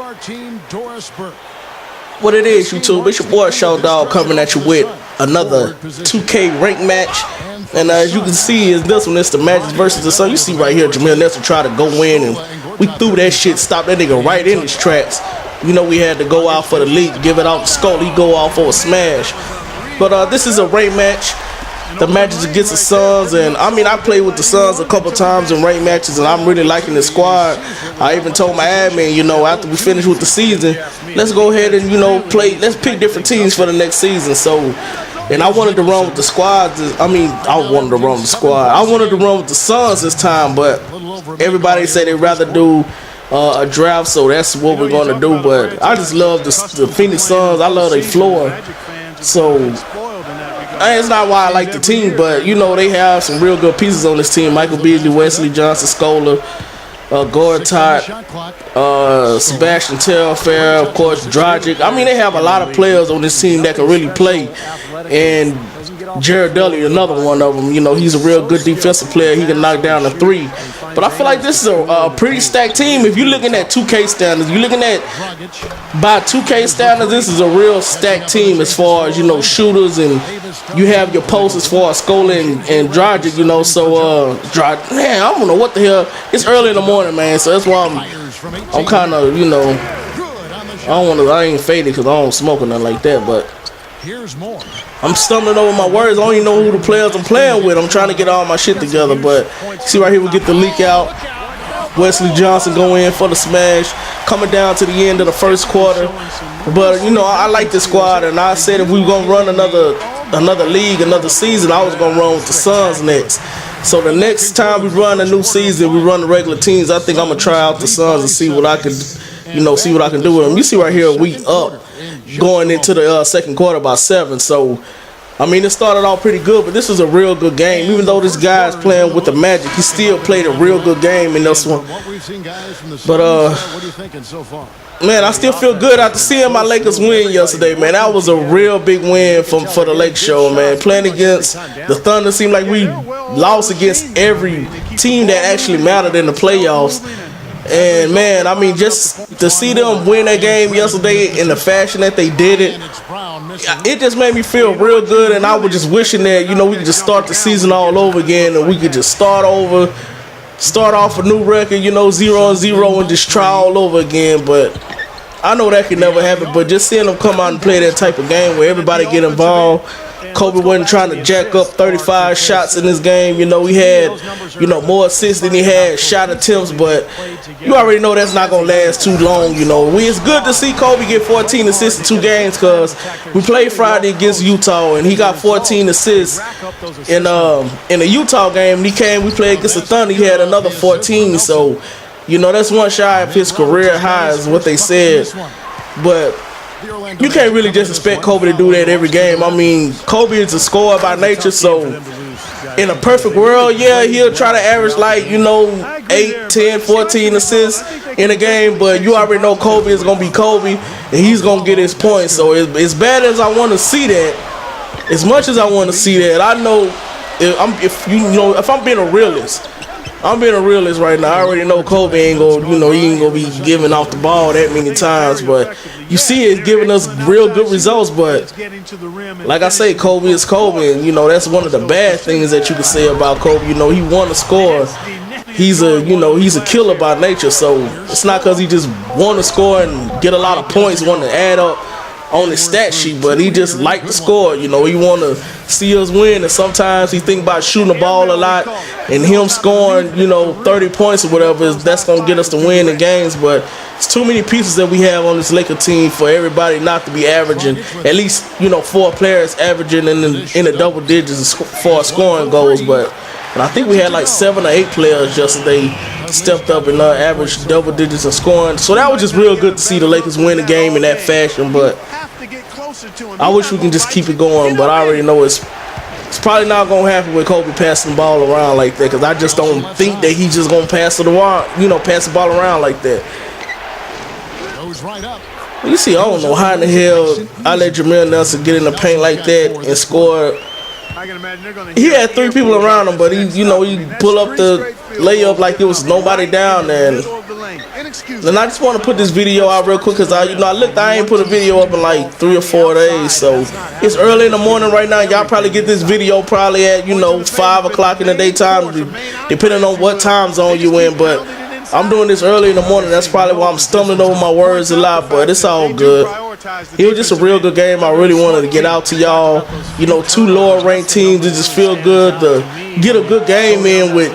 our team, Doris Burke. What it is, YouTube? It's your boy Show Dog coming at you with another 2K rank match. And as you can see, is this one, it's the Magic versus the Sun. You see right here, Jameer Nelson try to go in, and we threw that shit, stopped that nigga right in his tracks. You know we had to go out for the lead, give it out to Skull. He go out for a smash. But this is a rank match. The Magic against the Suns, and I mean I played with the Suns a couple times in rank matches, and I'm really liking the squad. I even told my admin, you know, after we finish with the season, let's go ahead and, you know, let's pick different teams for the next season. So, and I wanted to run with the squad. I wanted to run with the squad. I wanted to run with the Suns this time, but everybody said they'd rather do a draft, so that's what we're going to do. But I just love the Phoenix Suns. I love their floor. So it's not why I like the team, but you know they have some real good pieces on this team. Michael Beasley, Wesley Johnson, Scola, Gortat, Sebastian Telfair, of course, Dragic. I mean, they have a lot of players on this team that can really play. And Jared Dudley, another one of them. You know, he's a real good defensive player. He can knock down a three. But I feel like this is a pretty stacked team. If you're looking at 2K standards, you're looking at by 2K standards, this is a real stacked team as far as, you know, shooters, and you have your posts as far as Scola and Dragic, you know. So, man, I don't know what the hell. It's early in the morning, man, so that's why I'm kind of, you know, I ain't faded because I don't smoke or nothing like that, but I'm stumbling over my words. I don't even know who the players I'm playing with. I'm trying to get all my shit together, but see right here, we get the leak out. Wesley Johnson go in for the smash, coming down to the end of the first quarter. But you know, I like this squad, and I said if we were gonna run another league, another season, I was gonna run with the Suns next. So the next time we run a new season, we run the regular teams, I think I'm gonna try out the Suns and see what I can, you know, see what I can do with them. You see right here, we up going into the second quarter by 7. So I mean, it started off pretty good, but this was a real good game. Even though this guy's playing with the Magic, he still played a real good game in this one. But man, I still feel good after seeing my Lakers win yesterday, man. That was a real big win for the Lake Show, man. Playing against the Thunder seemed like we lost against every team that actually mattered in the playoffs. And man, I mean, just to see them win that game yesterday in the fashion that they did it just made me feel real good. And I was just wishing that, you know, we could just start the season all over again, and we could just start off a new record, you know, 0-0, and just try all over again. But I know that could never happen. But just seeing them come out and play that type of game where everybody get involved. Kobe wasn't trying to jack up 35 shots in this game. You know, he had, you know, more assists than he had shot attempts, but you already know that's not going to last too long, you know. It's good to see Kobe get 14 assists in 2 games, because we played Friday against Utah, and he got 14 assists in the Utah game. We played against the Thunder, he had another 14, so, you know, that's one shy of his career high is what they said. But you can't really just expect Kobe to do that every game. I mean, Kobe is a scorer by nature, so in a perfect world, yeah, he'll try to average like, you know, 8, 10, 14 assists in a game, but you already know Kobe is going to be Kobe, and he's going to get his points. So as bad as I want to see that, as much as I want to see that, I know if I'm being a realist, I'm being a realist right now. I already know Kobe ain't gonna, you know, he ain't gonna be giving off the ball that many times, but you see it's giving us real good results. But like I say, Kobe is Kobe, and you know that's one of the bad things that you can say about Kobe. You know, he want to score. He's a killer by nature. So it's not because he just want to score and get a lot of points, want to add up on his stat sheet, but he just like to score. You know, he want to see us win, and sometimes he think about shooting the ball a lot, and him scoring, you know, 30 points or whatever, that's going to get us to win in games. But it's too many pieces that we have on this Laker team for everybody not to be averaging at least, you know, 4 players averaging in the double digits as far as scoring goes. But I think we had like 7 or 8 players yesterday stepped up and averaged double digits in scoring. So that was just real good to see the Lakers win the game in that fashion. But I wish we can just keep it going, but I already know it's probably not going to happen with Kobe passing the ball around like that, because I just don't think that he's just going to pass the ball around like that. You see, I don't know how in the hell I let Jameer Nelson get in the paint like that and score. He had 3 people around him, but he pull up the layup like it was nobody down there. And And I just want to put this video out real quick because I ain't put a video up in like 3 or 4 days. So it's early in the morning right now. Y'all probably get this video probably at 5 o'clock in the daytime, depending on what time zone you in. But I'm doing this early in the morning. That's probably why I'm stumbling over my words a lot, but it's all good. It was just a real good game. I really wanted to get out to y'all. 2 lower ranked teams. It just feel good to get a good game in with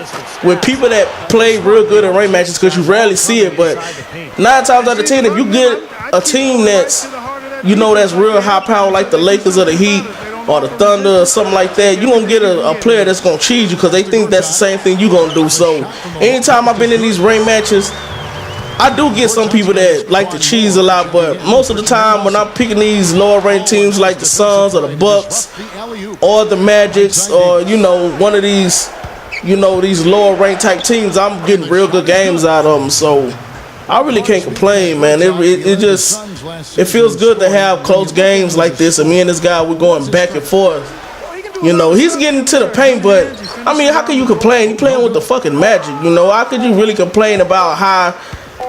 people that play real good in ranked matches, because you rarely see it. But 9 times out of 10, if you get a team that's that's real high power, like the Lakers or the Heat or the Thunder or something like that, you're gonna get a player that's gonna cheese you because they think that's the same thing you're gonna do. So anytime I've been in these ranked matches, I do get some people that like to cheese a lot, but most of the time when I'm picking these lower ranked teams like the Suns or the Bucks or the Magics or one of these these lower ranked type teams, I'm getting real good games out of them. So I really can't complain, man. It feels good to have close games like this, and me and this guy, we're going back and forth. He's getting to the paint, but I mean, how can you complain? He playing with the fucking Magic. How could you really complain about how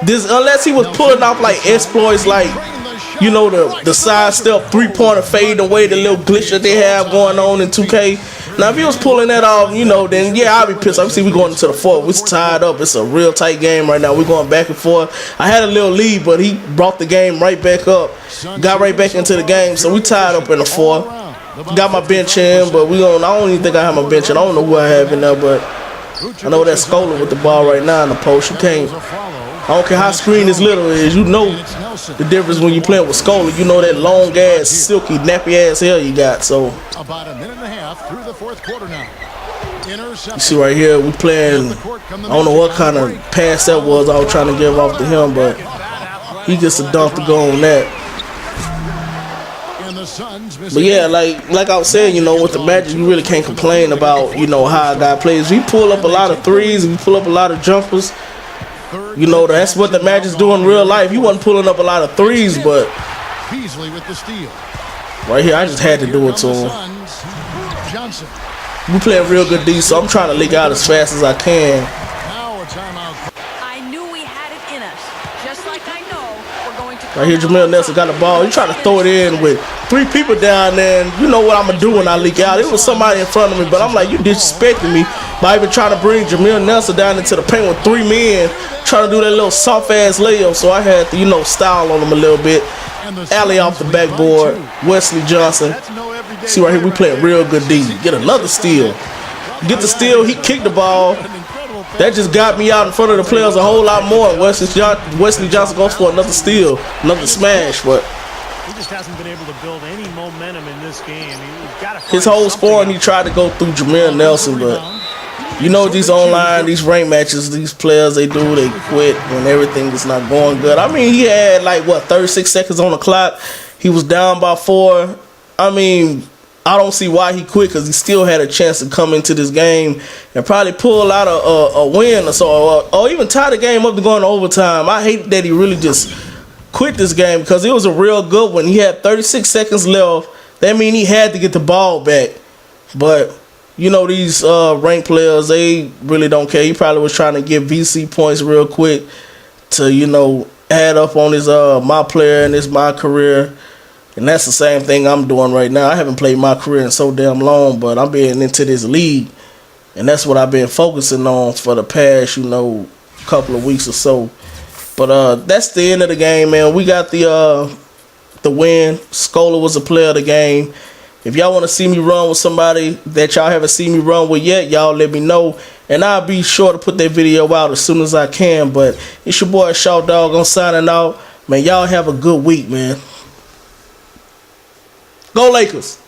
this, unless he was pulling off like exploits, like the side step 3-pointer fade away, the little glitch that they have going on in 2K. Now if he was pulling that off, then yeah, I'll be pissed. Obviously, we're going into the fourth. We're tied up. It's a real tight game right now. We're going back and forth. I had a little lead, but he brought the game right back up, got right back into the game. So we tied up in the fourth. Got my bench in, but I don't even think I have my bench in. I don't know who I have in there, but I know that's Scola with the ball right now in the post. You can't. I don't care how screen this little is. The difference when you playing with Scola. That long ass, silky, nappy ass hair you got. So about a minute and a half through the fourth quarter now. You see right here, we playing. I don't know what kind of pass that was I was trying to give off to him, but he gets a dunk to go on that. But yeah, like I was saying, with the Magic, you really can't complain about how a guy plays. We pull up a lot of threes, we pull up a lot of jumpers. That's what the Magic's do in real life. He wasn't pulling up a lot of threes, but right here, I just had to do it to him. We playing real good D, so I'm trying to leak out as fast as I can. I knew we had it in us, just like I know we're going to. Right here, Jameer Nelson got the ball. You try to throw it in with 3 people down there, and you know what I'm gonna do when I leak out. It was somebody in front of me, but I'm like, you disrespecting me by even trying to bring Jameer Nelson down into the paint with 3 men, trying to do that little soft ass layup. So I had to, style on him a little bit. Alley off the backboard. Wesley Johnson. See right here, we playing real good D. Get another steal. Get the steal. He kicked the ball. That just got me out in front of the players a whole lot more. Wesley Johnson goes for another steal, another smash, but he just hasn't been able to build any momentum in this game. His whole scoring, he tried to go through Jameer Nelson, but these online, these ranked matches, these players, they quit when everything is not going good. I mean, he had 36 seconds on the clock. He was down by 4. I mean, I don't see why he quit, because he still had a chance to come into this game and probably pull out a win or so, or even tie the game up to going to overtime. I hate that he really just quit this game, because it was a real good one. He had 36 seconds left. That means he had to get the ball back. But these ranked players, they really don't care. He probably was trying to get VC points real quick to add up on his my player and his my career. And that's the same thing I'm doing right now. I haven't played my career in so damn long, but I'm being into this league, and that's what I've been focusing on for the past couple of weeks or so. But that's the end of the game, man. We got the win. Scola was the player of the game. If y'all want to see me run with somebody that y'all haven't seen me run with yet, y'all let me know, and I'll be sure to put that video out as soon as I can. But it's your boy Short Dog. I'm signing out, man. Y'all have a good week, man. Go Lakers.